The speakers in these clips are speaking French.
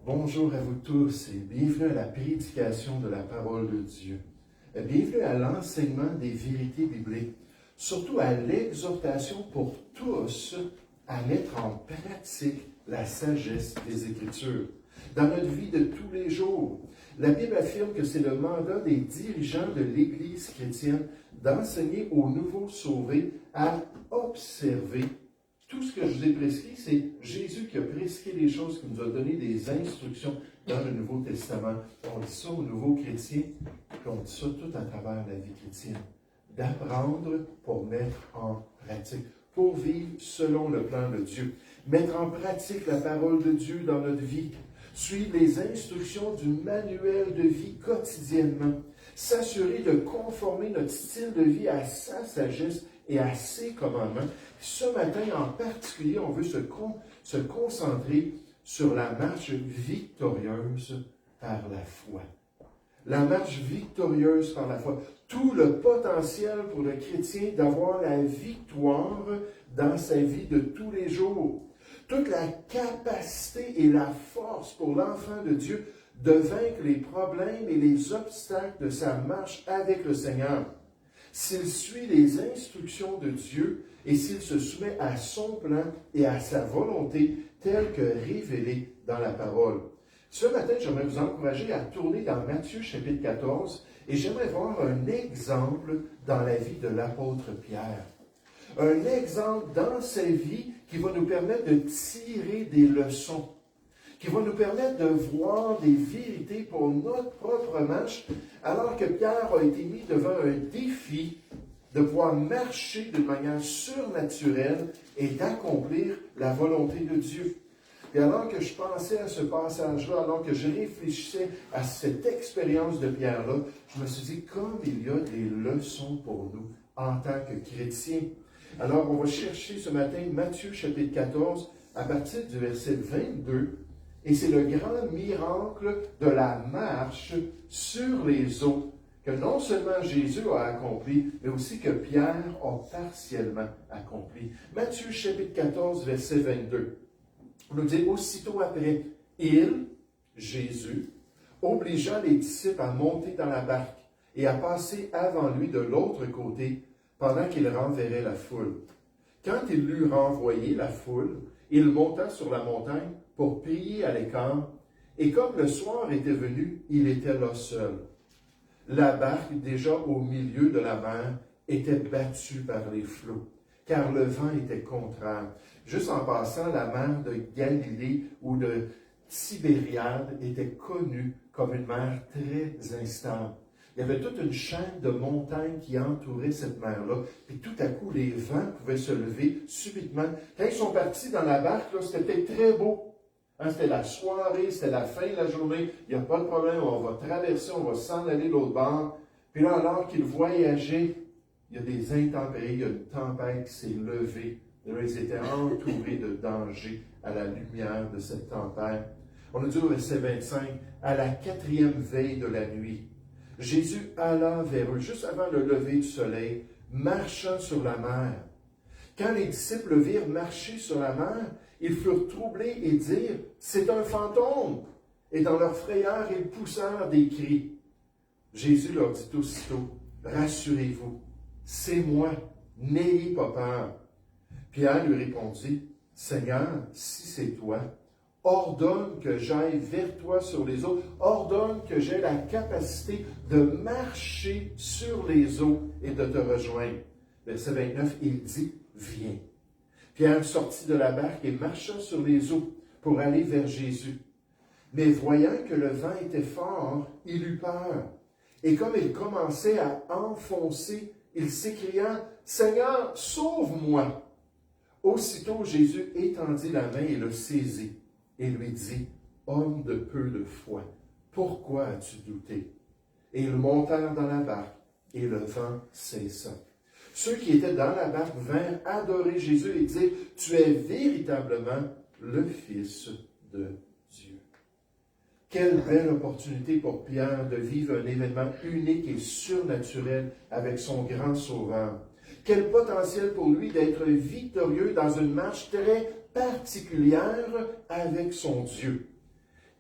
Bonjour à vous tous et bienvenue à la prédication de la parole de Dieu. Bienvenue à l'enseignement des vérités bibliques, surtout à l'exhortation pour tous à mettre en pratique la sagesse des Écritures. Dans notre vie de tous les jours, la Bible affirme que c'est le mandat des dirigeants de l'Église chrétienne d'enseigner aux nouveaux sauvés à observer. Tout ce que je vous ai prescrit, c'est Jésus qui a prescrit les choses, qui nous a donné des instructions dans le Nouveau Testament. On dit ça aux nouveaux chrétiens, puis on dit ça tout à travers la vie chrétienne. D'apprendre pour mettre en pratique, pour vivre selon le plan de Dieu. Mettre en pratique la parole de Dieu dans notre vie. Suivre les instructions du manuel de vie quotidiennement. S'assurer de conformer notre style de vie à sa sagesse et à ses commandements. Ce matin, en particulier, on veut se concentrer sur la marche victorieuse par la foi. La marche victorieuse par la foi. Tout le potentiel pour le chrétien d'avoir la victoire dans sa vie de tous les jours. Toute la capacité et la force pour l'enfant de Dieu de vaincre les problèmes et les obstacles de sa marche avec le Seigneur. S'il suit les instructions de Dieu et s'il se soumet à son plan et à sa volonté telle que révélée dans la parole. Ce matin, j'aimerais vous encourager à tourner dans Matthieu chapitre 14 et j'aimerais voir un exemple dans la vie de l'apôtre Pierre. Un exemple dans sa vie qui va nous permettre de tirer des leçons, qui va nous permettre de voir des vérités pour notre propre marche, alors que Pierre a été mis devant un défi de pouvoir marcher d'une manière surnaturelle et d'accomplir la volonté de Dieu. Et alors que je pensais à ce passage-là, alors que je réfléchissais à cette expérience de Pierre-là, je me suis dit, comme il y a des leçons pour nous en tant que chrétiens. Alors, on va chercher ce matin Matthieu chapitre 14 à partir du verset 22. Et c'est le grand miracle de la marche sur les eaux que non seulement Jésus a accompli, mais aussi que Pierre a partiellement accompli. Matthieu chapitre 14, verset 22. On nous dit, aussitôt après, Jésus, obligea les disciples à monter dans la barque et à passer avant lui de l'autre côté pendant qu'il renverrait la foule. Quand il l'eut renvoyé la foule, il monta sur la montagne pour prier à l'écart, et comme le soir était venu, il était là seul. La barque, déjà au milieu de la mer, était battue par les flots, car le vent était contraire. Juste en passant, la mer de Galilée ou de Tibériade était connue comme une mer très instable. Il y avait toute une chaîne de montagnes qui entourait cette mer-là. Puis tout à coup, les vents pouvaient se lever subitement. Quand ils sont partis dans la barque, là, c'était très beau. Hein, c'était la soirée, c'était la fin de la journée. Il n'y a pas de problème, on va traverser, on va s'en aller de l'autre bord. Puis là, alors qu'ils voyageaient, il y a des intempéries, il y a une tempête qui s'est levée. Et là, ils étaient entourés de dangers à la lumière de cette tempête. On a dit au verset 25, à la 4e veille de la nuit, Jésus alla vers eux, juste avant le lever du soleil, marchant sur la mer. Quand les disciples le virent marcher sur la mer, ils furent troublés et dirent, « C'est un fantôme !» Et dans leur frayeur, ils poussèrent des cris. Jésus leur dit aussitôt, « Rassurez-vous, c'est moi, n'ayez pas peur. » Pierre lui répondit, « Seigneur, si c'est toi, ordonne que j'aille vers toi sur les eaux, ordonne que j'aie la capacité de marcher sur les eaux et de te rejoindre. » Verset 29, il dit, « Viens. » Pierre sortit de la barque et marcha sur les eaux pour aller vers Jésus. Mais voyant que le vent était fort, il eut peur. Et comme il commençait à enfoncer, il s'écria, « Seigneur, sauve-moi! » Aussitôt Jésus étendit la main et le saisit. Et lui dit, « Homme de peu de foi, pourquoi as-tu douté? » Et ils montèrent dans la barque, et le vent cessa. Ceux qui étaient dans la barque vinrent adorer Jésus et dire, « Tu es véritablement le Fils de Dieu. » Quelle belle opportunité pour Pierre de vivre un événement unique et surnaturel avec son grand Sauveur. Quel potentiel pour lui d'être victorieux dans une marche très particulière avec son Dieu.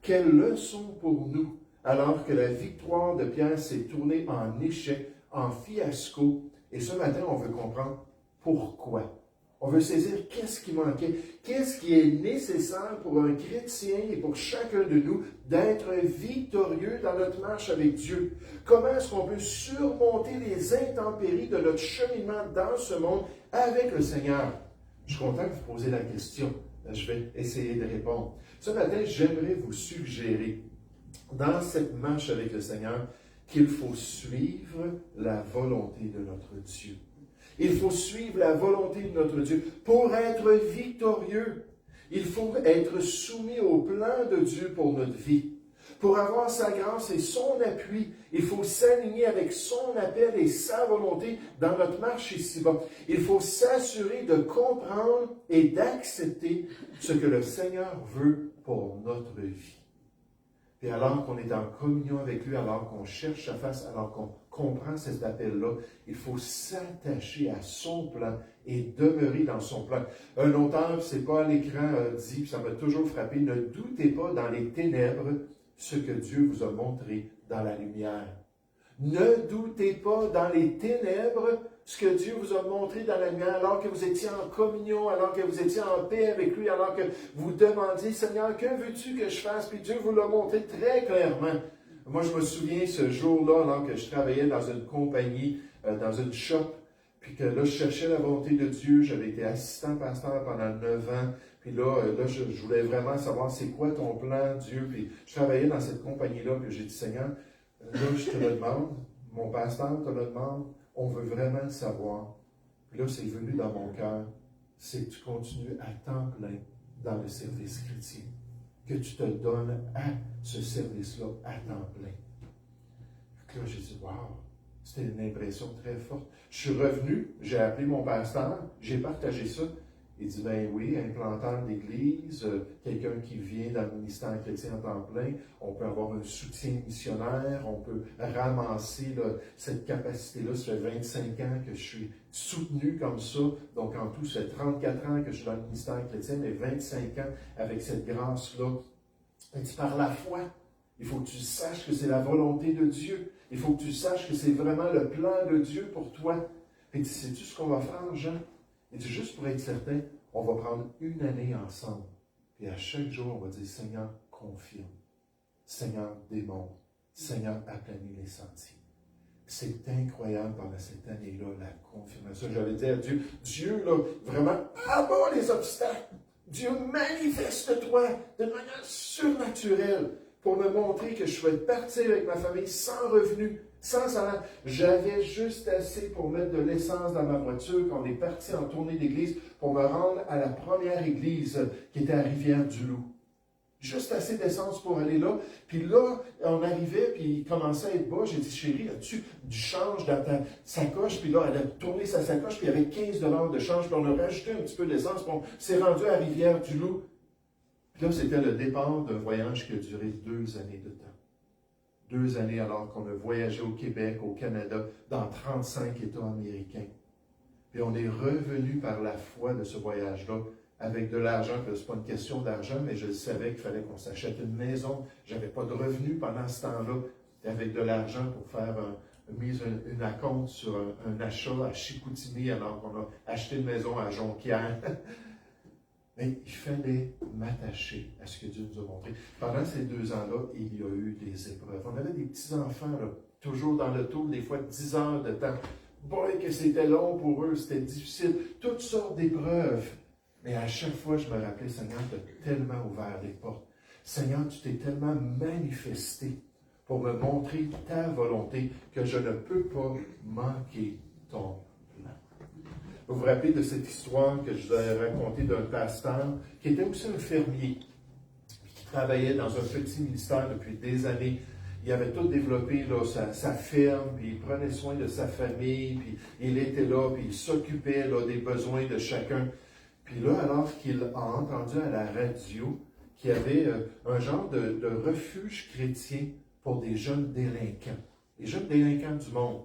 Quelle leçon pour nous, alors que la victoire de Pierre s'est tournée en échec, en fiasco. Et ce matin, on veut comprendre pourquoi. On veut saisir qu'est-ce qui manquait, qu'est-ce qui est nécessaire pour un chrétien et pour chacun de nous d'être victorieux dans notre marche avec Dieu. Comment est-ce qu'on peut surmonter les intempéries de notre cheminement dans ce monde avec le Seigneur? Je suis content que vous posiez la question. Je vais essayer de répondre. Ce matin, j'aimerais vous suggérer, dans cette marche avec le Seigneur, qu'il faut suivre la volonté de notre Dieu. Il faut suivre la volonté de notre Dieu. Pour être victorieux, il faut être soumis au plan de Dieu pour notre vie. Pour avoir sa grâce et son appui, il faut s'aligner avec son appel et sa volonté dans notre marche ici-bas. Il faut s'assurer de comprendre et d'accepter ce que le Seigneur veut pour notre vie. Et alors qu'on est en communion avec lui, alors qu'on cherche sa face, alors qu'on comprend cet appel-là, il faut s'attacher à son plan et demeurer dans son plan. Un auteur, c'est pas à l'écran, dit, puis ça m'a toujours frappé, ne doutez pas dans les ténèbres ce que Dieu vous a montré dans la lumière. Ne doutez pas dans les ténèbres ce que Dieu vous a montré dans la lumière, alors que vous étiez en communion, alors que vous étiez en paix avec lui, alors que vous demandiez, Seigneur, que veux-tu que je fasse? Puis Dieu vous l'a montré très clairement. Moi, je me souviens ce jour-là, alors que je travaillais dans une compagnie, dans une shop, puis que là, je cherchais la volonté de Dieu. J'avais été assistant pasteur pendant 9 ans. Puis là, je voulais vraiment savoir c'est quoi ton plan, Dieu. Puis je travaillais dans cette compagnie-là, puis j'ai dit, Seigneur, là, je te le demande, mon pasteur te le demande, on veut vraiment le savoir. Puis là, c'est venu dans mon cœur, c'est que tu continues à temps plein dans le service chrétien, que tu te donnes à ce service-là à temps plein. Puis là, j'ai dit, wow, c'était une impression très forte. Je suis revenu, j'ai appelé mon pasteur, j'ai partagé ça. Il dit, ben oui, implanteur d'église, quelqu'un qui vient dans le ministère chrétien en temps plein, on peut avoir un soutien missionnaire, on peut ramasser là, cette capacité-là. Ça fait 25 ans que je suis soutenu comme ça. Donc en tout, ça fait 34 ans que je suis dans le ministère chrétien, mais 25 ans avec cette grâce-là. Il dit, par la foi, il faut que tu saches que c'est la volonté de Dieu. Il faut que tu saches que c'est vraiment le plan de Dieu pour toi. Il dit, sais-tu ce qu'on va faire, Jean? Il dit, juste pour être certain, on va prendre une année ensemble. Et à chaque jour, on va dire, Seigneur, confirme. Seigneur, démontre. Seigneur, aplanis les sentiers. C'est incroyable pendant cette année-là, la confirmation. J'avais dit à Dieu, Dieu, là, vraiment, abat les obstacles. Dieu, manifeste-toi de manière surnaturelle pour me montrer que je souhaite partir avec ma famille sans revenu, sans salaire. J'avais juste assez pour mettre de l'essence dans ma voiture quand on est parti en tournée d'église pour me rendre à la première église qui était à Rivière-du-Loup. Juste assez d'essence pour aller là. Puis là, on arrivait, puis il commençait à être bas. J'ai dit, chérie, as-tu du change dans ta sacoche? Puis là, elle a tourné sa sacoche, puis il y avait 15 $ de change. Puis on a rajouté un petit peu d'essence. Puis on s'est rendu à Rivière-du-Loup. Puis là, c'était le départ d'un voyage qui a duré 2 années de temps. 2 années alors qu'on a voyagé au Québec, au Canada, dans 35 États américains. Puis on est revenu par la foi de ce voyage-là avec de l'argent. Ce n'est pas une question d'argent, mais je savais qu'il fallait qu'on s'achète une maison. Je n'avais pas de revenus pendant ce temps-là. Avec de l'argent pour faire une acompte sur un achat à Chicoutimi alors qu'on a acheté une maison à Jonquière. Mais il fallait m'attacher à ce que Dieu nous a montré. Pendant ces 2 ans-là, il y a eu des épreuves. On avait des petits-enfants, là, toujours dans le tour, des fois 10 heures de temps. Boy, que c'était long pour eux, c'était difficile. Toutes sortes d'épreuves. Mais à chaque fois, je me rappelais, Seigneur, tu as tellement ouvert les portes. Seigneur, tu t'es tellement manifesté pour me montrer ta volonté que je ne peux pas manquer ton plan. Vous vous rappelez de cette histoire que je vous ai racontée d'un pasteur qui était aussi un fermier, qui travaillait dans un petit ministère depuis des années. Il avait tout développé, là, sa ferme, puis il prenait soin de sa famille, puis il était là, puis il s'occupait là, des besoins de chacun. Puis là, alors qu'il a entendu à la radio qu'il y avait un genre de refuge chrétien pour des jeunes délinquants, les jeunes délinquants du monde.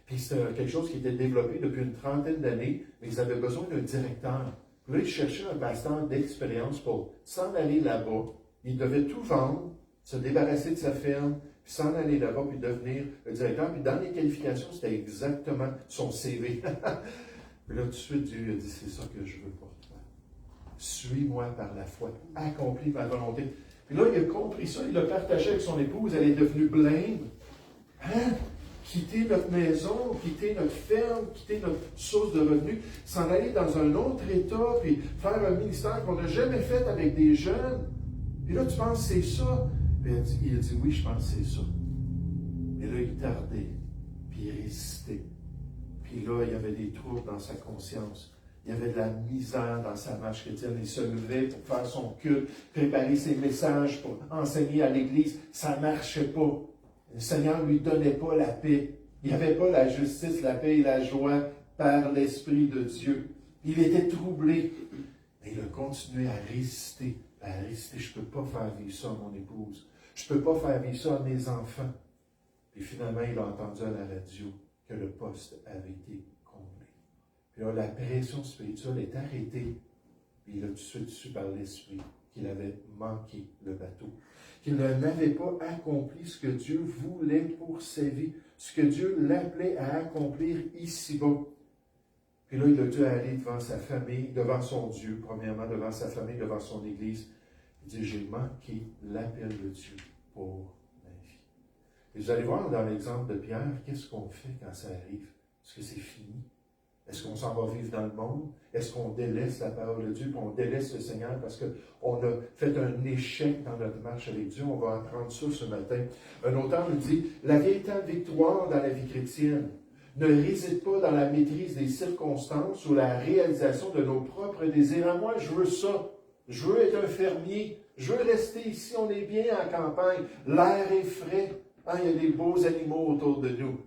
Puis c'était quelque chose qui était développé depuis une 30aine d'années, mais ils avaient besoin d'un directeur. Puis là, ils cherchaient un pasteur d'expérience pour s'en aller là-bas. Il devait tout vendre, se débarrasser de sa ferme, puis s'en aller là-bas, puis devenir le directeur. Puis dans les qualifications, c'était exactement son CV. Puis là, tout de suite, Dieu lui a dit, c'est ça que je veux pour toi. Suis-moi par la foi. Accomplis ma volonté. Puis là, il a compris ça, il l'a partagé avec son épouse, elle est devenue blême. Hein? Quitter notre maison, quitter notre ferme, quitter notre source de revenus, s'en aller dans un autre État, puis faire un ministère qu'on n'a jamais fait avec des jeunes. Puis là, tu penses que c'est ça? Puis il a dit, oui, je pense que c'est ça. Et là, il tardait, puis il résistait. Puis là, il y avait des troubles dans sa conscience. Il y avait de la misère dans sa marche chrétienne. Il se levait pour faire son culte, préparer ses messages pour enseigner à l'Église. Ça ne marchait pas. Le Seigneur ne lui donnait pas la paix. Il n'y avait pas la justice, la paix et la joie par l'Esprit de Dieu. Il était troublé. Mais il a continué à résister. Je ne peux pas faire vivre ça à mon épouse. Je ne peux pas faire vivre ça à mes enfants. Et finalement, il a entendu à la radio que le poste avait été comblé. Puis là, la pression spirituelle est arrêtée. Puis il a tout de suite su par l'Esprit qu'il avait manqué le bateau. Qu'il n'avait pas accompli ce que Dieu voulait pour sa vie. Ce que Dieu l'appelait à accomplir ici-bas. Puis là, il a dû aller devant sa famille, devant son Dieu, premièrement, devant sa famille, devant son Église. Il dit, j'ai manqué l'appel de Dieu pour ma vie. Et vous allez voir dans l'exemple de Pierre, qu'est-ce qu'on fait quand ça arrive? Est-ce que c'est fini? Est-ce qu'on s'en va vivre dans le monde? Est-ce qu'on délaisse la parole de Dieu, puis on délaisse le Seigneur parce qu'on a fait un échec dans notre marche avec Dieu? On va apprendre ça ce matin. Un auteur nous dit, la véritable victoire dans la vie chrétienne ne réside pas dans la maîtrise des circonstances ou la réalisation de nos propres désirs. Moi, je veux ça. Je veux être un fermier. Je veux rester ici. On est bien en campagne. L'air est frais. Ah, il y a des beaux animaux autour de nous.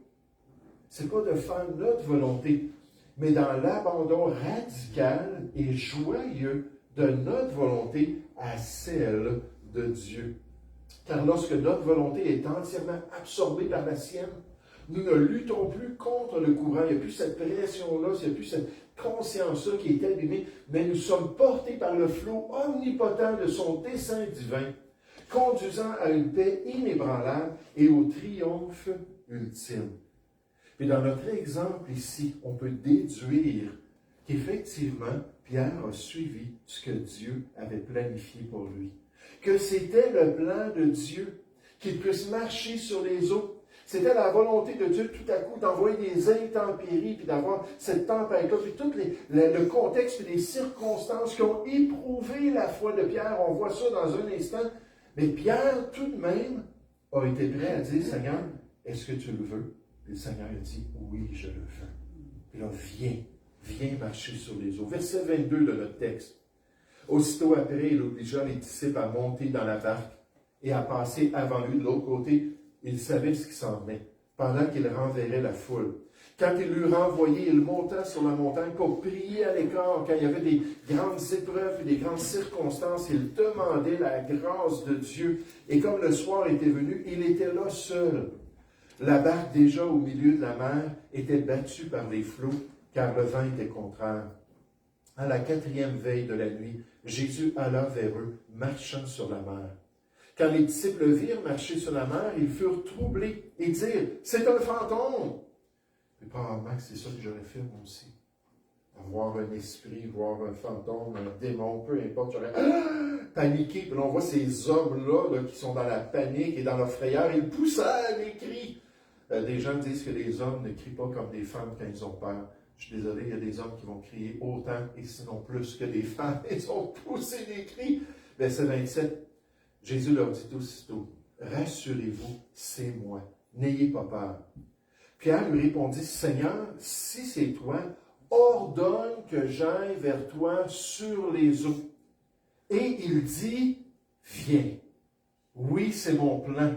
C'est pas de faire notre volonté, mais dans l'abandon radical et joyeux de notre volonté à celle de Dieu. Car lorsque notre volonté est entièrement absorbée par la sienne, nous ne luttons plus contre le courant. Il n'y a plus cette pression-là, il n'y a plus cette conscience-là qui est abîmée, mais nous sommes portés par le flot omnipotent de son dessein divin, conduisant à une paix inébranlable et au triomphe ultime. Et dans notre exemple ici, on peut déduire qu'effectivement, Pierre a suivi ce que Dieu avait planifié pour lui. Que c'était le plan de Dieu, qu'il puisse marcher sur les eaux. C'était la volonté de Dieu tout à coup d'envoyer des intempéries, puis d'avoir cette tempête-là, puis tout le contexte, puis les circonstances qui ont éprouvé la foi de Pierre. On voit ça dans un instant. Mais Pierre, tout de même, a été prêt à dire, Seigneur, est-ce que tu le veux? Et le Seigneur a dit, oui, je le veux. Puis là, viens marcher sur les eaux. Verset 22 de notre texte. Aussitôt après, il obligea les disciples à monter dans la barque et à passer avant lui de l'autre côté. Il savait ce qui s'en venait, pendant qu'il renverrait la foule. Quand il l'eut renvoyé, il monta sur la montagne pour prier à l'écart. Quand il y avait des grandes épreuves et des grandes circonstances, il demandait la grâce de Dieu. Et comme le soir était venu, il était là seul. La barque, déjà au milieu de la mer, était battue par les flots, car le vent était contraire. À la 4e veille de la nuit, Jésus alla vers eux, marchant sur la mer. Quand les disciples le virent marcher sur la mer, ils furent troublés et dirent, « C'est un fantôme !» Mais probablement que c'est ça que j'aurais fait moi aussi. Voir un esprit, voir un fantôme, un démon, peu importe, j'aurais paniqué. Puis là, on voit ces hommes-là qui sont dans la panique et dans leur frayeur, ils poussèrent les cris. Des gens disent que les hommes ne crient pas comme des femmes quand ils ont peur. Je suis désolé, il y a des hommes qui vont crier autant et sinon plus que des femmes. Ils ont poussé des cris. Verset 27. Jésus leur dit aussitôt, « Rassurez-vous, c'est moi. N'ayez pas peur. » Pierre lui répondit, « Seigneur, si c'est toi, ordonne que j'aille vers toi sur les eaux. » Et il dit, « Viens. » Oui, c'est mon plan.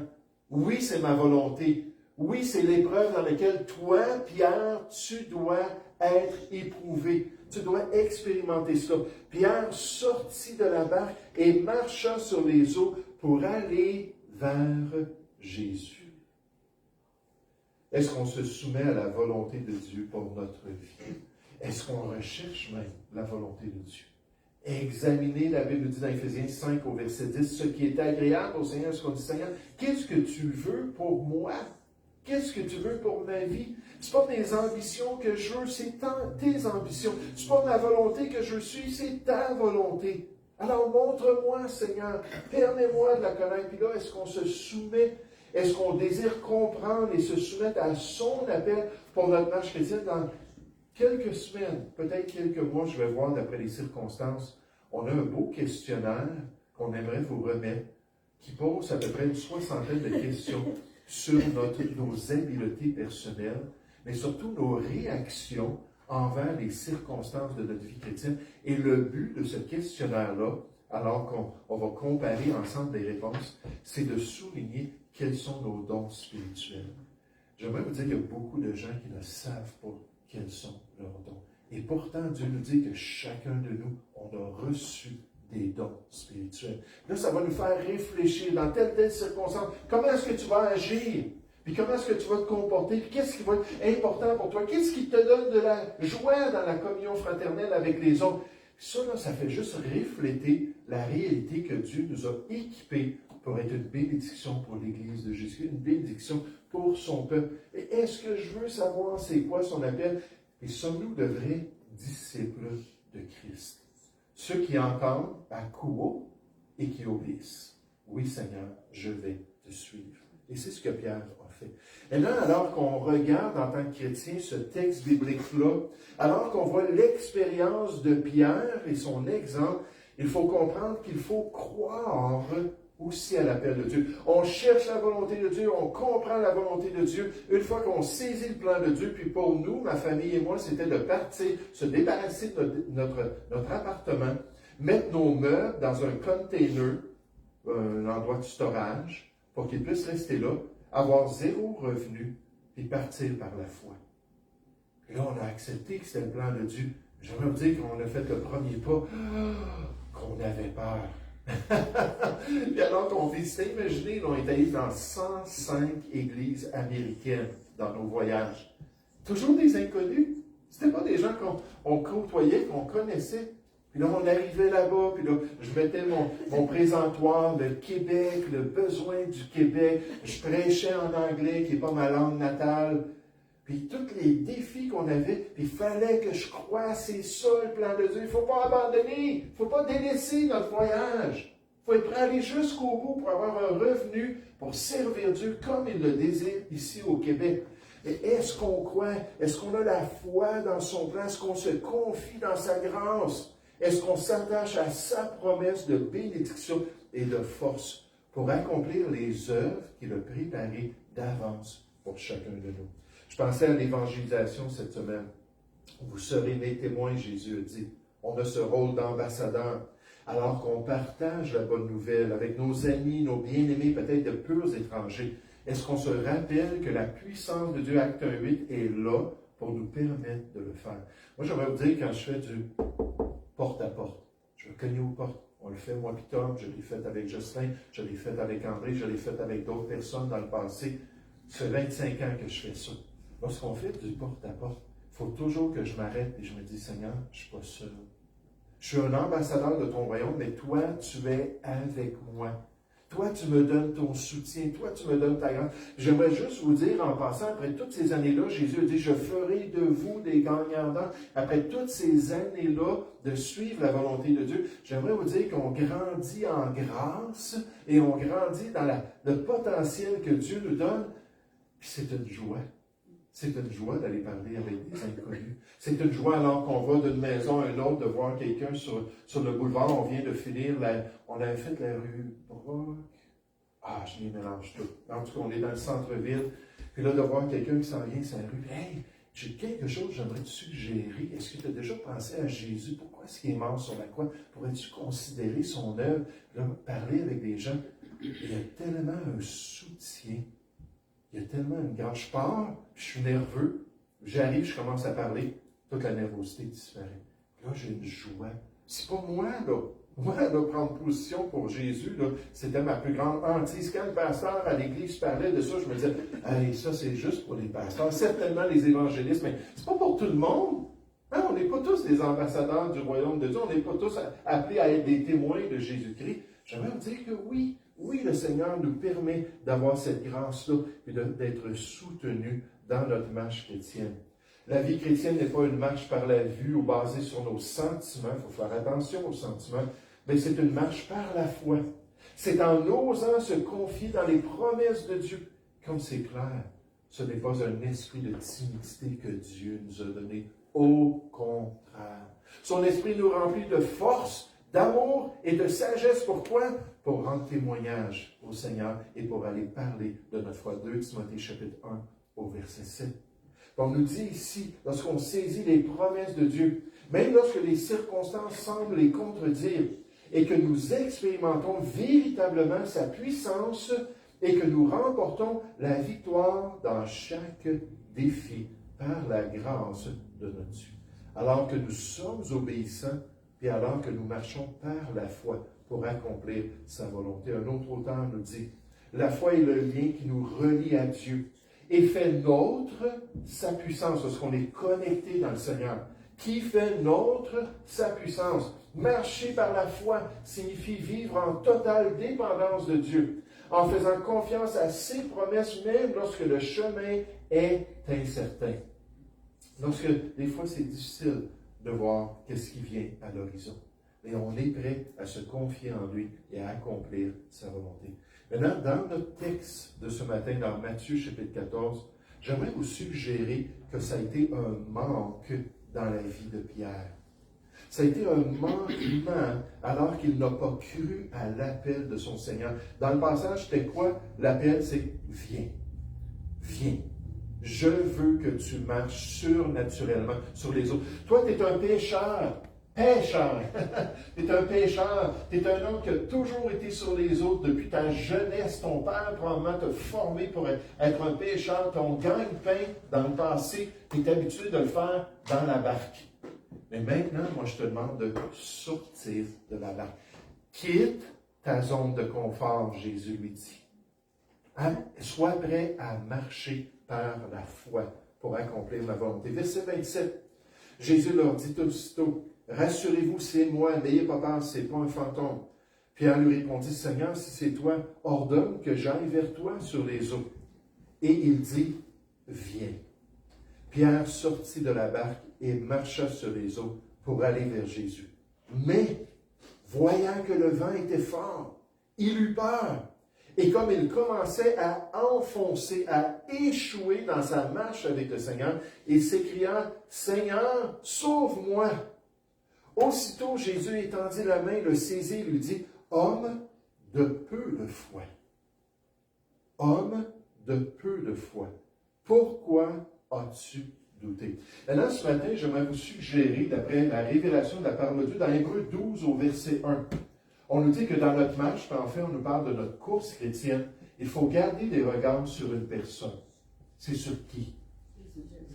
Oui, c'est ma volonté. Oui, c'est l'épreuve dans laquelle toi, Pierre, tu dois être éprouvé. Tu dois expérimenter cela. Pierre sortit de la barque et marcha sur les eaux pour aller vers Jésus. Est-ce qu'on se soumet à la volonté de Dieu pour notre vie? Est-ce qu'on recherche même la volonté de Dieu? examiner, la Bible dit dans Éphésiens 5 au verset 10, ce qui est agréable au Seigneur, ce qu'on dit, Seigneur, qu'est-ce que tu veux pour moi? Qu'est-ce que tu veux pour ma vie? C'est pas mes ambitions que je veux, c'est tes ambitions. C'est pas ma volonté que je suis, c'est ta volonté. Alors montre-moi, Seigneur, permets-moi de la connaître. Puis là, est-ce qu'on se soumet? Est-ce qu'on désire comprendre et se soumettre à son appel pour notre marche chrétienne dans quelques semaines, peut-être quelques mois, je vais voir d'après les circonstances. On a un beau questionnaire qu'on aimerait vous remettre qui pose à peu près une soixantaine de questions sur nos habiletés personnelles, mais surtout nos réactions envers les circonstances de notre vie chrétienne. Et le but de ce questionnaire-là, alors qu'on va comparer ensemble les réponses, c'est de souligner quels sont nos dons spirituels. J'aimerais vous dire qu'il y a beaucoup de gens qui ne savent pas quels sont leurs dons. Et pourtant, Dieu nous dit que chacun de nous, on a reçu des dons spirituels. Là, ça va nous faire réfléchir dans telle circonstance. Comment est-ce que tu vas agir? Puis comment est-ce que tu vas te comporter? Puis qu'est-ce qui va être important pour toi? Qu'est-ce qui te donne de la joie dans la communion fraternelle avec les autres? Puis ça, là, ça fait juste refléter la réalité que Dieu nous a équipés pour être une bénédiction pour l'Église de Jésus, une bénédiction pour son peuple. Et est-ce que je veux savoir c'est quoi son appel? Et sommes-nous de vrais disciples de Christ? Ceux qui entendent à coup haut et qui obéissent. Oui, Seigneur, je vais te suivre. Et c'est ce que Pierre a fait. Et là, alors qu'on regarde en tant que chrétien ce texte biblique-là, alors qu'on voit l'expérience de Pierre et son exemple, il faut comprendre qu'il faut croire aussi à l'appel de Dieu. On cherche la volonté de Dieu, on comprend la volonté de Dieu. Une fois qu'on saisit le plan de Dieu, puis pour nous, ma famille et moi, c'était de partir, se débarrasser de notre appartement, mettre nos meubles dans un container, un endroit de storage, pour qu'ils puissent rester là, avoir zéro revenu, puis partir par la foi. Et là, on a accepté que c'était le plan de Dieu. J'aimerais vous dire qu'on a fait le premier pas, qu'on avait peur. Et alors qu'on visitait, imaginez, là, on est allé dans 105 églises américaines dans nos voyages. Toujours des inconnus. Ce n'étaient pas des gens qu'on côtoyait, qu'on connaissait. Puis là, on arrivait là-bas, puis là, je mettais mon présentoir, le Québec, le besoin du Québec. Je prêchais en anglais, qui n'est pas ma langue natale. Puis tous les défis qu'on avait, puis il fallait que je croie, c'est ça le plan de Dieu. Il ne faut pas abandonner, il ne faut pas délaisser notre voyage. Il faut être prêt à aller jusqu'au bout pour avoir un revenu, pour servir Dieu comme il le désire ici au Québec. Et est-ce qu'on croit? Est-ce qu'on a la foi dans son plan? Est-ce qu'on se confie dans sa grâce? Est-ce qu'on s'attache à sa promesse de bénédiction et de force pour accomplir les œuvres qu'il a préparées d'avance pour chacun de nous? Je pensais à l'évangélisation cette semaine. Vous serez mes témoins, Jésus a dit. On a ce rôle d'ambassadeur. Alors qu'on partage la bonne nouvelle avec nos amis, nos bien-aimés, peut-être de purs étrangers, est-ce qu'on se rappelle que la puissance de Dieu, Acte 1:8, est là pour nous permettre de le faire? Moi, j'aimerais vous dire, quand je fais du porte-à-porte, je vais cogner aux portes. On le fait, moi, puis Tom, je l'ai fait avec Jocelyn, je l'ai fait avec André, je l'ai fait avec d'autres personnes dans le passé. Ça fait 25 ans que je fais ça. Lorsqu'on fait du porte-à-porte, il faut toujours que je m'arrête et je me dis, Seigneur, je ne suis pas seul. Je suis un ambassadeur de ton royaume, mais toi, tu es avec moi. Toi, tu me donnes ton soutien. Toi, tu me donnes ta grâce. J'aimerais juste vous dire, en passant, après toutes ces années-là, Jésus a dit, je ferai de vous des gagnants d'âme. Après toutes ces années-là de suivre la volonté de Dieu, j'aimerais vous dire qu'on grandit en grâce et on grandit dans le potentiel que Dieu nous donne. Puis c'est une joie. C'est une joie d'aller parler avec des inconnus. C'est une joie alors qu'on va d'une maison à une autre de voir quelqu'un sur le boulevard. On vient de finir, on avait fait la rue Brock. Ah, je les mélange tout. En tout cas, on est dans le centre-ville. Puis là, de voir quelqu'un qui s'en vient sur la rue. Hey, j'ai quelque chose que j'aimerais te suggérer. Est-ce que tu as déjà pensé à Jésus? Pourquoi est-ce qu'il est mort sur la croix? Pourrais-tu considérer son œuvre? Là, parler avec des gens. Il y a tellement un soutien. Il y a tellement une grâce. Je pars, je suis nerveux, j'arrive, je commence à parler, toute la nervosité disparaît. Là, j'ai une joie. C'est pas moi, là. Moi, là, prendre position pour Jésus, là, c'était ma plus grande hantise. Quand le pasteur à l'église parlait de ça, je me disais, hey, ça, c'est juste pour les pasteurs, certainement les évangélistes, mais c'est pas pour tout le monde. Hein, on n'est pas tous des ambassadeurs du royaume de Dieu, on n'est pas tous appelés à être des témoins de Jésus-Christ. J'aimerais vous dire que oui, le Seigneur nous permet d'avoir cette grâce-là et d'être soutenus dans notre marche chrétienne. La vie chrétienne n'est pas une marche par la vue ou basée sur nos sentiments, il faut faire attention aux sentiments, mais c'est une marche par la foi. C'est en osant se confier dans les promesses de Dieu. Comme c'est clair, ce n'est pas un esprit de timidité que Dieu nous a donné. Au contraire. Son esprit nous remplit de force, d'amour et de sagesse. Pourquoi? Pour rendre témoignage au Seigneur et pour aller parler de notre foi. 2 Timothée chapitre 1 au verset 7. On nous dit ici, lorsqu'on saisit les promesses de Dieu, même lorsque les circonstances semblent les contredire, et que nous expérimentons véritablement sa puissance et que nous remportons la victoire dans chaque défi par la grâce de notre Dieu. Alors que nous sommes obéissants et alors que nous marchons par la foi pour accomplir sa volonté. Un autre auteur nous dit, la foi est le lien qui nous relie à Dieu et fait nôtre sa puissance, lorsqu'on est connecté dans le Seigneur. Qui fait nôtre sa puissance. Marcher par la foi signifie vivre en totale dépendance de Dieu, en faisant confiance à ses promesses, même lorsque le chemin est incertain. Lorsque, des fois, c'est difficile de voir qu'est-ce qui vient à l'horizon. Mais on est prêt à se confier en lui et à accomplir sa volonté. Maintenant, dans notre texte de ce matin, dans Matthieu chapitre 14, j'aimerais vous suggérer que ça a été un manque dans la vie de Pierre. Ça a été un manquement alors qu'il n'a pas cru à l'appel de son Seigneur. Dans le passage, c'était quoi? L'appel, c'est « Viens, viens. Je veux que tu marches surnaturellement sur les eaux. » Toi, tu es un pécheur. Pécheur. Tu es un pécheur. Tu es un homme qui a toujours été sur les eaux depuis ta jeunesse. Ton père probablement t'a formé pour être un pécheur. Ton gagne-pain dans le passé, tu es habitué de le faire dans la barque. Mais maintenant, moi, je te demande de sortir de la barque. Quitte ta zone de confort, Jésus lui dit. Sois prêt à marcher par la foi pour accomplir ma volonté. Verset 27. Jésus leur dit aussitôt, « Rassurez-vous, c'est moi, n'ayez pas peur, ce n'est pas un fantôme. » Pierre lui répondit, « Seigneur, si c'est toi, ordonne que j'aille vers toi sur les eaux. » Et il dit, « Viens. » Pierre sortit de la barque et marcha sur les eaux pour aller vers Jésus. Mais, voyant que le vent était fort, il eut peur. Et comme il commençait à enfoncer, à échouer dans sa marche avec le Seigneur, il s'écria, « Seigneur, sauve-moi » Aussitôt, Jésus étendit la main, le saisit et lui dit, « Homme de peu de foi. Homme de peu de foi. Pourquoi as-tu douté? » Maintenant, ce matin, j'aimerais vous suggérer, d'après la révélation de la parole de Dieu, dans Hébreux 12 au verset 1, on nous dit que dans notre marche, en fait, on nous parle de notre course chrétienne, il faut garder des regards sur une personne. C'est sur qui?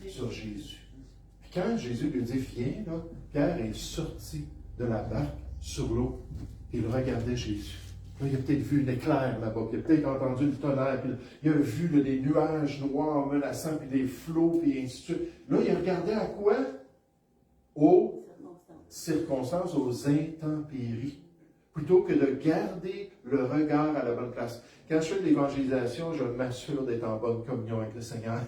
Sur Jésus. Puis quand Jésus lui dit, viens, là, Pierre est sorti de la barque sur l'eau, et il regardait Jésus. Là, il a peut-être vu un éclair là-bas, puis il a peut-être entendu le tonnerre, puis il a vu là, des nuages noirs menaçants, puis des flots, puis ainsi de suite. Là, il regardait à quoi? Aux circonstances, aux intempéries. Plutôt que de garder le regard à la bonne place. Quand je fais de l'évangélisation, je m'assure d'être en bonne communion avec le Seigneur.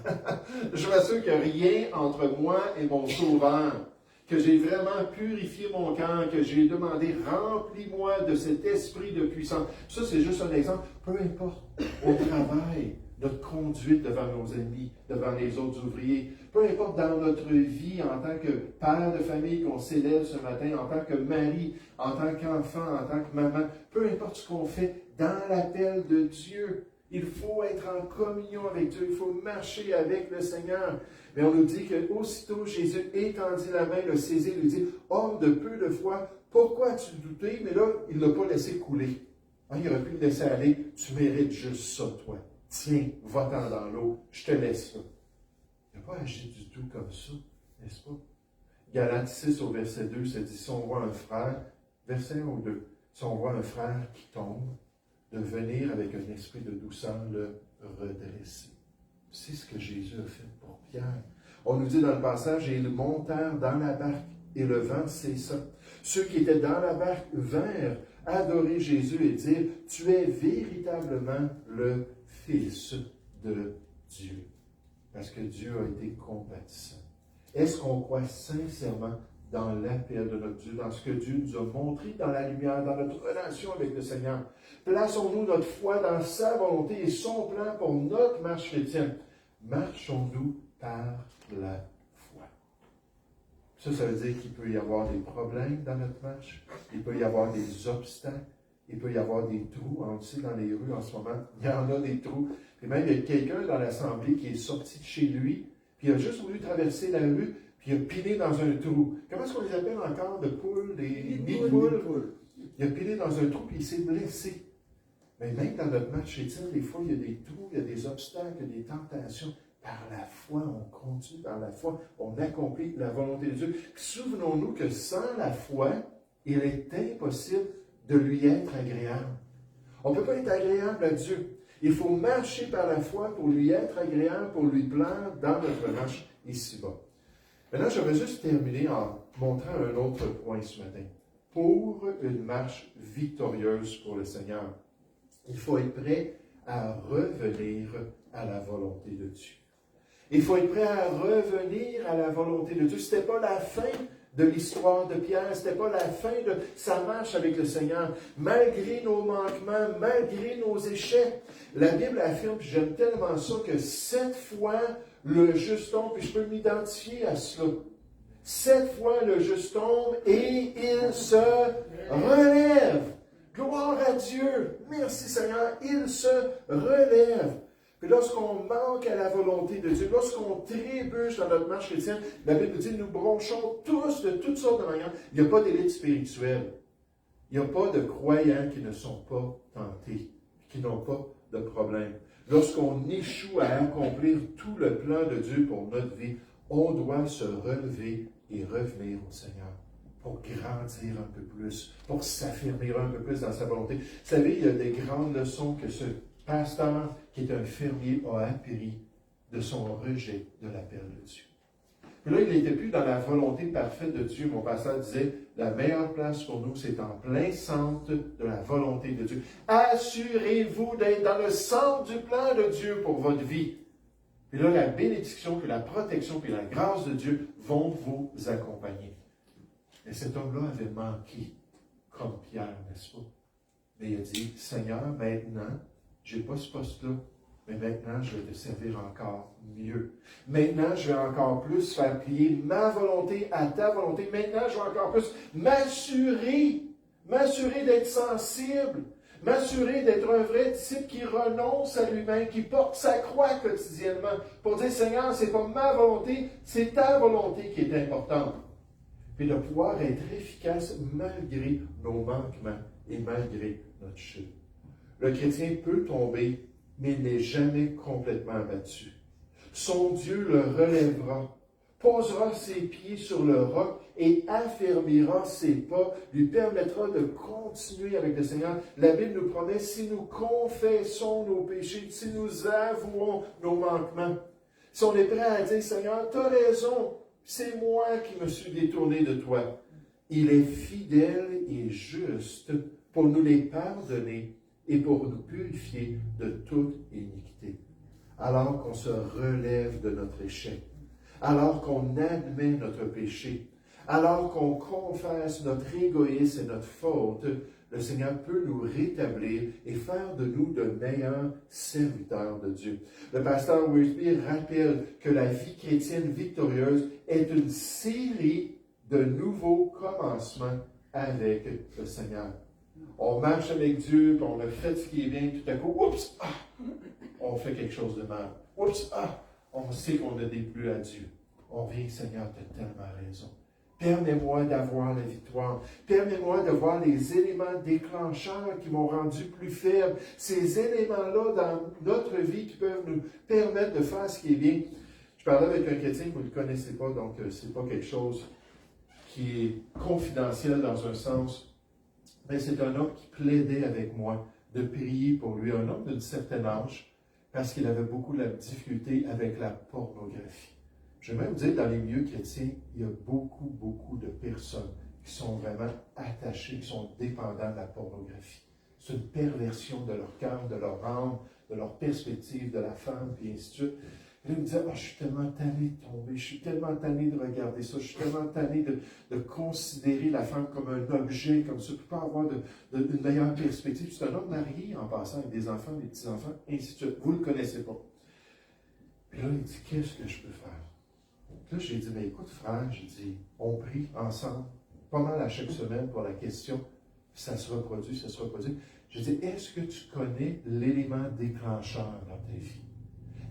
Je m'assure qu'il n'y a rien entre moi et mon Sauveur. Que j'ai vraiment purifié mon cœur, que j'ai demandé, remplis-moi de cet esprit de puissance. Ça, c'est juste un exemple. Peu importe, au travail, notre conduite devant nos ennemis, devant les autres ouvriers, peu importe dans notre vie en tant que père de famille qu'on s'élève ce matin, en tant que mari, en tant qu'enfant, en tant que maman, peu importe ce qu'on fait, dans l'appel de Dieu, il faut être en communion avec Dieu, il faut marcher avec le Seigneur. Mais on nous dit qu'aussitôt Jésus étendit la main, le saisit, lui dit, « Homme de peu de foi, pourquoi as-tu douté? » Mais là, il ne l'a pas laissé couler. Il aurait pu le laisser aller. « Tu mérites juste ça, toi. Tiens, va-t'en dans l'eau, je te laisse là. » Il n'a pas agi du tout comme ça, n'est-ce pas? Galates 6 au verset 2, ça dit, si on voit un frère, verset 1 ou 2, si on voit un frère qui tombe, de venir avec un esprit de douceur le redresser. C'est ce que Jésus a fait pour Pierre. On nous dit dans le passage, et ils montèrent dans la barque, et le vent cessa. Ceux qui étaient dans la barque vinrent adorer Jésus et dire, tu es véritablement le Fils de Dieu. Parce que Dieu a été compatissant. Est-ce qu'on croit sincèrement dans l'appel de notre Dieu, dans ce que Dieu nous a montré dans la lumière, dans notre relation avec le Seigneur? Plaçons-nous notre foi dans sa volonté et son plan pour notre marche chrétienne. Marchons-nous par la foi. Ça veut dire qu'il peut y avoir des problèmes dans notre marche, il peut y avoir des obstacles, il peut y avoir des trous. On le sait dans les rues en ce moment, il y en a des trous. Et même, il y a quelqu'un dans l'assemblée qui est sorti de chez lui, puis il a juste voulu traverser la rue, puis il a pilé dans un trou. Comment est-ce qu'on les appelle encore, de poules, des nids de poules? Il a pilé dans un trou, puis il s'est blessé. Mais même dans notre marche chrétienne, des fois, il y a des trous, il y a des obstacles, il y a des tentations. Par la foi, on continue, par la foi, on accomplit la volonté de Dieu. Souvenons-nous que sans la foi, il est impossible de lui être agréable. On ne peut pas être agréable à Dieu. Il faut marcher par la foi pour lui être agréable, pour lui plaire dans notre marche ici-bas. Maintenant, j'aimerais juste terminer en montrant un autre point ce matin. Pour une marche victorieuse pour le Seigneur, il faut être prêt à revenir à la volonté de Dieu. Il faut être prêt à revenir à la volonté de Dieu. Ce n'était pas la fin de l'histoire de Pierre, ce n'était pas la fin de sa marche avec le Seigneur. Malgré nos manquements, malgré nos échecs, la Bible affirme, puis j'aime tellement ça, que 7 fois le juste tombe, puis je peux m'identifier à cela. 7 fois le juste tombe et il se relève. Gloire à Dieu. Merci Seigneur. Il se relève. Puis lorsqu'on manque à la volonté de Dieu, lorsqu'on trébuche dans notre marche chrétienne, la Bible dit, nous bronchons tous de toutes sortes de manières. Il n'y a pas d'élite spirituelle. Il n'y a pas de croyants qui ne sont pas tentés, qui n'ont pas de problème. Lorsqu'on échoue à accomplir tout le plan de Dieu pour notre vie, on doit se relever et revenir au Seigneur pour grandir un peu plus, pour s'affirmer un peu plus dans sa volonté. Vous savez, il y a des grandes leçons que ce pasteur, qui est un fermier, a appris de son rejet de l'appel de Dieu. Puis là, il n'était plus dans la volonté parfaite de Dieu. Mon pasteur disait, la meilleure place pour nous, c'est en plein centre de la volonté de Dieu. Assurez-vous d'être dans le centre du plan de Dieu pour votre vie. Puis là, la bénédiction, puis la protection, puis la grâce de Dieu vont vous accompagner. Et cet homme-là avait manqué, comme Pierre, n'est-ce pas? Mais il a dit, Seigneur, maintenant, je n'ai pas ce poste-là, mais maintenant, je vais te servir encore mieux. Maintenant, je vais encore plus faire plier ma volonté à ta volonté. Maintenant, je vais encore plus m'assurer d'être sensible, m'assurer d'être un vrai disciple qui renonce à lui-même, qui porte sa croix quotidiennement, pour dire, Seigneur, ce n'est pas ma volonté, c'est ta volonté qui est importante. Puis de pouvoir être efficace malgré nos manquements et malgré notre chute. Le chrétien peut tomber, mais il n'est jamais complètement abattu. Son Dieu le relèvera, posera ses pieds sur le roc et affermira ses pas, lui permettra de continuer avec le Seigneur. La Bible nous promet, si nous confessons nos péchés, si nous avouons nos manquements, si on est prêt à dire, Seigneur, tu as raison, c'est moi qui me suis détourné de toi. Il est fidèle et juste pour nous les pardonner et pour nous purifier de toute iniquité. Alors qu'on se relève de notre échec, alors qu'on admet notre péché, alors qu'on confesse notre égoïsme et notre faute, le Seigneur peut nous rétablir et faire de nous de meilleurs serviteurs de Dieu. Le pasteur Wiersbe rappelle que la vie chrétienne victorieuse est une série de nouveaux commencements avec le Seigneur. On marche avec Dieu, puis on a fait ce qui est bien, tout à coup, oups, on fait quelque chose de mal. Oups, on sait qu'on a déplu à Dieu. On vient, Seigneur, tu as tellement raison. Permets-moi d'avoir la victoire. Permets-moi de voir les éléments déclencheurs qui m'ont rendu plus faible. Ces éléments-là dans notre vie qui peuvent nous permettre de faire ce qui est bien. Je parlais avec un chrétien, vous ne le connaissez pas, donc ce n'est pas quelque chose qui est confidentiel dans un sens. Mais c'est un homme qui plaidait avec moi de prier pour lui, un homme d'un certain âge, parce qu'il avait beaucoup de difficulté avec la pornographie. J'aimerais vous dire, dans les milieux chrétiens, il y a beaucoup, beaucoup de personnes qui sont vraiment attachées, qui sont dépendantes de la pornographie. C'est une perversion de leur cœur, de leur âme, de leur perspective de la femme, puis ainsi de suite. Et là, ils me disaient, je suis tellement tanné de tomber, je suis tellement tanné de regarder ça, je suis tellement tanné de considérer la femme comme un objet, comme ça, pour pas avoir une meilleure perspective. C'est un homme marié en passant avec des enfants, des petits-enfants, ainsi de suite. Vous ne le connaissez pas. Puis là, il dit, qu'est-ce que je peux faire? Puis là, j'ai dit, mais écoute, frère, j'ai dit, on prie ensemble, pas mal à chaque semaine pour la question, ça se reproduit, ça se reproduit. J'ai dit, est-ce que tu connais l'élément déclencheur dans ta vie?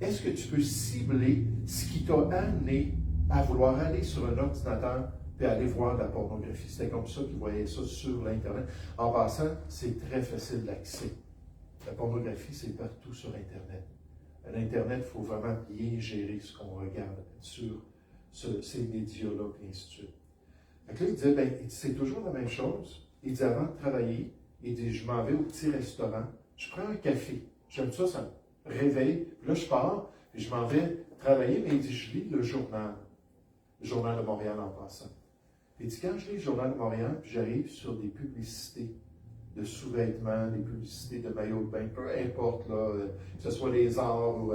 Est-ce que tu peux cibler ce qui t'a amené à vouloir aller sur un ordinateur et aller voir de la pornographie? C'était comme ça qu'ils voyaient ça sur l'Internet. En passant, c'est très facile d'accès. La pornographie, c'est partout sur Internet. À l'Internet, il faut vraiment bien gérer ce qu'on regarde sur ces médias-là, et ainsi de suite. Donc là, il disait, c'est toujours la même chose. Il dit, avant de travailler, il dit, je m'en vais au petit restaurant, je prends un café. J'aime ça, ça me réveille. Puis là, je pars, puis je m'en vais travailler, mais il dit, je lis le journal de Montréal en passant. Puis il dit, quand je lis le journal de Montréal, puis j'arrive sur des publicités de sous-vêtements, des publicités de maillots de bain, peu importe, là, que ce soit les arts ou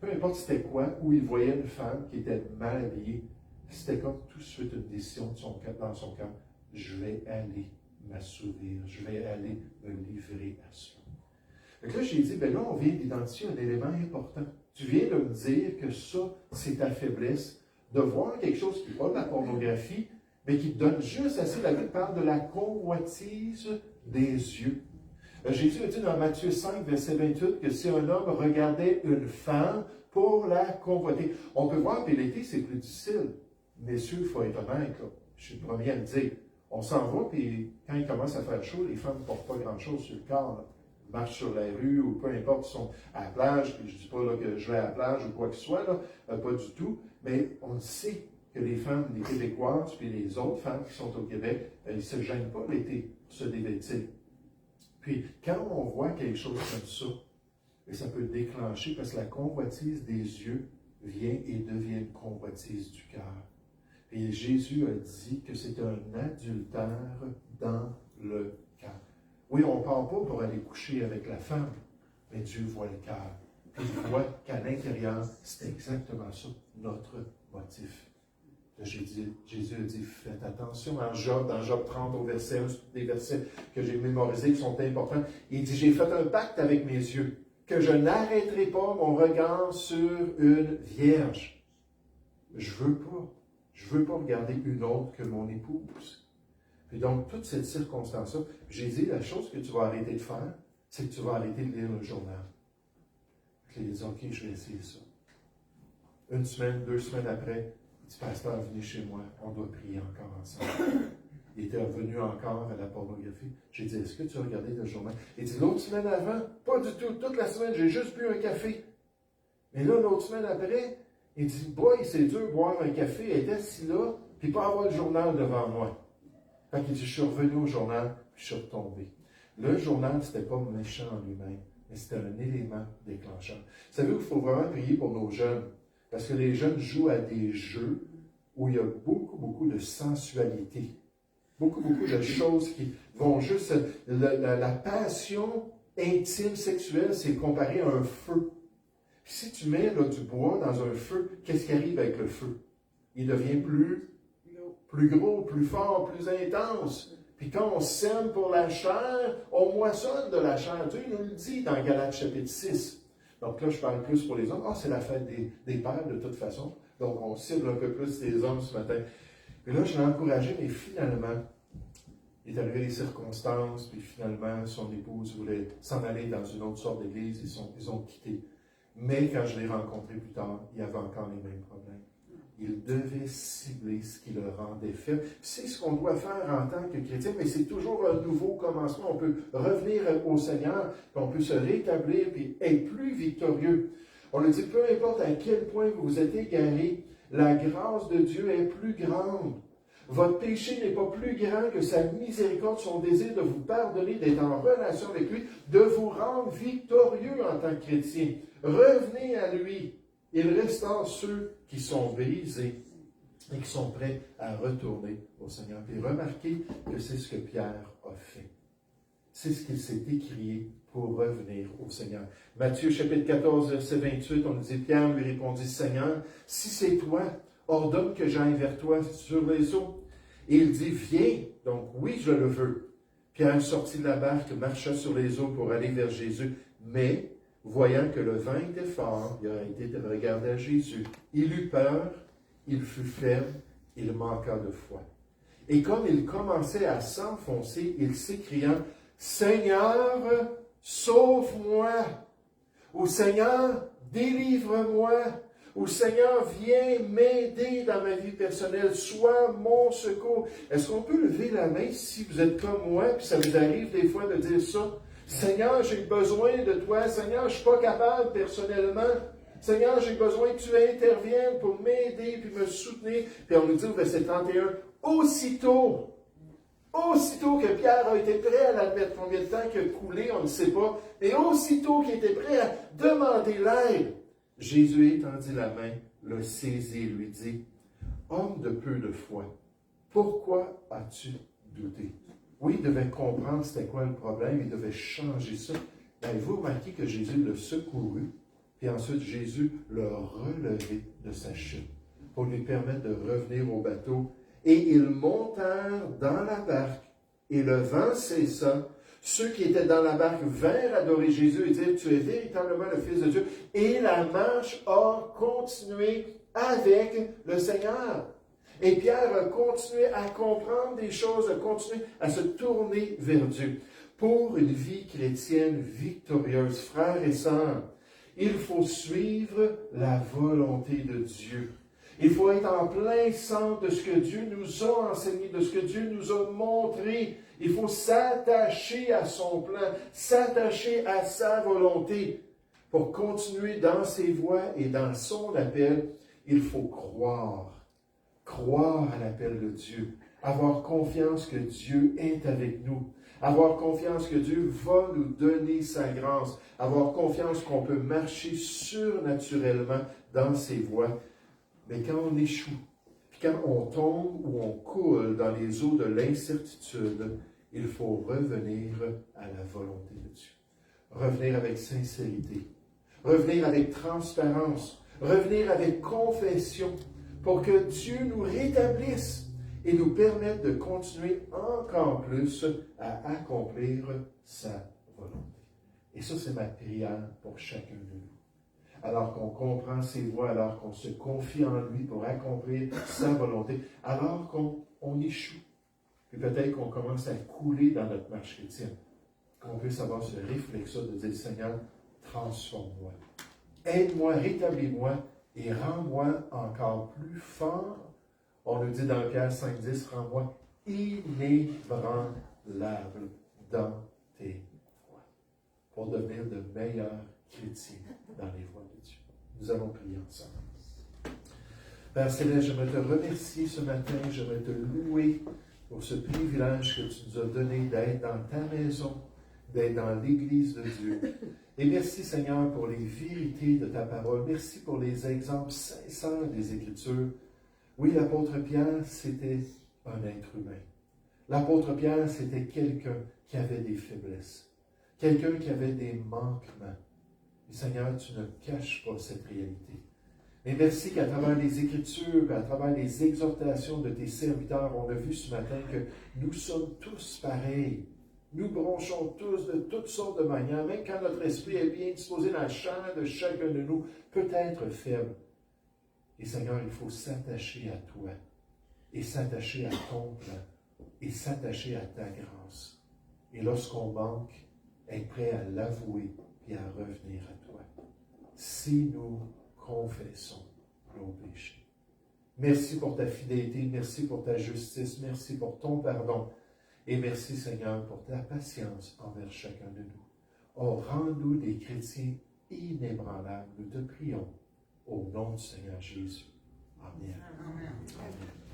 peu importe c'était quoi, où il voyait une femme qui était mal habillée, c'était comme tout de suite une décision dans son cœur. Je vais aller m'assouvir, je vais aller me livrer à cela. Donc là, j'ai dit, là, on vient d'identifier un élément important. Tu viens de me dire que ça, c'est ta faiblesse, de voir quelque chose qui n'est pas de la pornographie, mais qui te donne juste assez. La Bible parle de la convoitise des yeux. Jésus a dit dans Matthieu 5, verset 28, que si un homme regardait une femme pour la convoiter, on peut voir, puis l'été, c'est plus difficile. Messieurs, il faut être honnête, là. Je suis le premier à le dire. On s'en va, puis quand il commence à faire chaud, les femmes ne portent pas grand-chose sur le corps. Là. Ils marchent sur la rue, ou peu importe, ils sont à la plage, puis je ne dis pas là, que je vais à la plage ou quoi que ce soit, là, pas du tout, mais on sait que les femmes, les Québécoises, puis les autres femmes qui sont au Québec, ils ne se gênent pas l'été pour se dévêtir. Puis, quand on voit quelque chose comme ça, ça peut déclencher, parce que la convoitise des yeux vient et devient une convoitise du cœur. Et Jésus a dit que c'est un adultère dans le cœur. Oui, on ne part pas pour aller coucher avec la femme, mais Dieu voit le cœur. Il voit qu'à l'intérieur, c'est exactement ça, notre motif. Jésus a dit, faites attention. Dans Job 30 au verset 1, c'est des versets que j'ai mémorisés qui sont importants. Il dit, j'ai fait un pacte avec mes yeux, que je n'arrêterai pas mon regard sur une vierge. Je veux pas regarder une autre que mon épouse. Puis donc, toute cette circonstance-là, j'ai dit, la chose que tu vas arrêter de faire, c'est que tu vas arrêter de lire le journal. Puis il dit, OK, je vais essayer ça. Une semaine, 2 semaines après, il dit, pasteur, venez chez moi, on doit prier encore ensemble. Il était revenu encore à la pornographie. J'ai dit, est-ce que tu as regardé le journal? Il dit, l'autre semaine avant, pas du tout. Toute la semaine, j'ai juste bu un café. Mais là, l'autre semaine après, il dit, boy, c'est dur de boire un café, il était assis là, puis pas avoir le journal devant moi. Fait qu'il dit, je suis revenu au journal, puis je suis retombé. Le journal, c'était pas méchant en lui-même, mais c'était un élément déclencheur. Vous savez qu'il faut vraiment prier pour nos jeunes, parce que les jeunes jouent à des jeux où il y a beaucoup, beaucoup de sensualité. Beaucoup, beaucoup de choses qui vont juste... La passion intime sexuelle, c'est comparé à un feu. Puis si tu mets là, du bois dans un feu, qu'est-ce qui arrive avec le feu? Il devient plus gros, plus fort, plus intense. Puis quand on sème pour la chair, on moissonne de la chair. Dieu nous le dit dans Galates chapitre 6. Donc là, je parle plus pour les hommes. C'est la fête des pères de toute façon. Donc on cible un peu plus les hommes ce matin. Puis là, je l'ai encouragé, mais finalement, il est arrivé des circonstances, puis finalement, son épouse voulait s'en aller dans une autre sorte d'église. Ils ont quitté. Mais quand je l'ai rencontré plus tard, il y avait encore les mêmes problèmes. Il devait cibler ce qui le rendait faible. C'est ce qu'on doit faire en tant que chrétien, mais c'est toujours un nouveau commencement. On peut revenir au Seigneur, puis on peut se rétablir, puis être plus victorieux. On le dit, peu importe à quel point vous vous êtes égaré, la grâce de Dieu est plus grande. Votre péché n'est pas plus grand que sa miséricorde, son désir de vous pardonner, d'être en relation avec lui, de vous rendre victorieux en tant que chrétien. Revenez à lui. Il restaure ceux qui sont brisés et qui sont prêts à retourner au Seigneur. Puis remarquez que c'est ce que Pierre a fait. C'est ce qu'il s'est écrié pour revenir au Seigneur. Matthieu chapitre 14, verset 28, on nous dit, Pierre lui répondit, Seigneur, si c'est toi, ordonne que j'aille vers toi sur les eaux. Et il dit, viens. Donc oui, je le veux. Pierre sortit de la barque, marcha sur les eaux pour aller vers Jésus. Mais, voyant que le vent était fort, il a été de regarder à Jésus. Il eut peur, il fut ferme, il manqua de foi. Et comme il commençait à s'enfoncer, il s'écria, Seigneur, sauve-moi. Ou Seigneur, délivre-moi. Ou Seigneur, viens m'aider dans ma vie personnelle. Sois mon secours. Est-ce qu'on peut lever la main si vous êtes comme moi, puis ça vous arrive des fois de dire ça? Seigneur, j'ai besoin de toi. Seigneur, je ne suis pas capable personnellement. Seigneur, j'ai besoin que tu interviennes pour m'aider puis me soutenir. Puis on nous dit au verset 31, aussitôt que Pierre a été prêt à l'admettre, combien de temps qu'il a coulé, on ne sait pas, mais aussitôt qu'il était prêt à demander l'aide, Jésus étendit la main, le saisit et lui dit, homme de peu de foi, pourquoi as-tu douté? Oui, il devait comprendre c'était quoi le problème, il devait changer ça. Mais vous remarquez que Jésus l'a secouru, puis ensuite Jésus l'a relevé de sa chute pour lui permettre de revenir au bateau. Et ils montèrent dans la barque, et le vent cessa. Ceux qui étaient dans la barque vinrent adorer Jésus et dire, tu es véritablement le Fils de Dieu. Et la marche a continué avec le Seigneur. Et Pierre a continué à comprendre des choses, a continué à se tourner vers Dieu. Pour une vie chrétienne victorieuse, frères et sœurs, il faut suivre la volonté de Dieu. Il faut être en plein centre de ce que Dieu nous a enseigné, de ce que Dieu nous a montré. Il faut s'attacher à son plan, s'attacher à sa volonté. Pour continuer dans ses voies et dans son appel, il faut croire. Croire à l'appel de Dieu. Avoir confiance que Dieu est avec nous. Avoir confiance que Dieu va nous donner sa grâce. Avoir confiance qu'on peut marcher surnaturellement dans ses voies. Mais quand on échoue, puis quand on tombe ou on coule dans les eaux de l'incertitude, il faut revenir à la volonté de Dieu. Revenir avec sincérité. Revenir avec transparence. Revenir avec confession pour que Dieu nous rétablisse et nous permette de continuer encore plus à accomplir sa volonté. Et ça, c'est ma prière pour chacun de nous. Alors qu'on comprend ses voies, alors qu'on se confie en lui pour accomplir sa volonté, alors qu'on échoue, puis peut-être qu'on commence à couler dans notre marche chrétienne, qu'on puisse avoir ce réflexe de dire, Seigneur, transforme-moi, aide-moi, rétablis-moi et rends-moi encore plus fort. On nous dit dans Pierre 5,10, rends-moi inébranlable dans tes voies, pour devenir de meilleurs chrétiens dans les voies de Dieu. Nous allons prier ensemble. Père Céleste, j'aimerais te remercier ce matin, j'aimerais te louer pour ce privilège que tu nous as donné d'être dans ta maison, d'être dans l'Église de Dieu. Et merci Seigneur pour les vérités de ta parole. Merci pour les exemples sincères des Écritures. Oui, l'apôtre Pierre, c'était un être humain. L'apôtre Pierre, c'était quelqu'un qui avait des faiblesses, quelqu'un qui avait des manquements. Et Seigneur, tu ne caches pas cette réalité. Mais merci qu'à travers les Écritures, à travers les exhortations de tes serviteurs, on a vu ce matin que nous sommes tous pareils. Nous bronchons tous de toutes sortes de manières, même quand notre esprit est bien disposé dans la chair de chacun de nous, peut être faible. Et Seigneur, il faut s'attacher à toi, et s'attacher à ton plan, et s'attacher à ta grâce. Et lorsqu'on manque, être prêt à l'avouer et à revenir à toi. Si nous confessons nos péchés. Merci pour ta fidélité, merci pour ta justice, merci pour ton pardon, et merci Seigneur pour ta patience envers chacun de nous. Oh, rends-nous des chrétiens inébranlables, nous te prions au nom du Seigneur Jésus. Amen. Amen. Amen.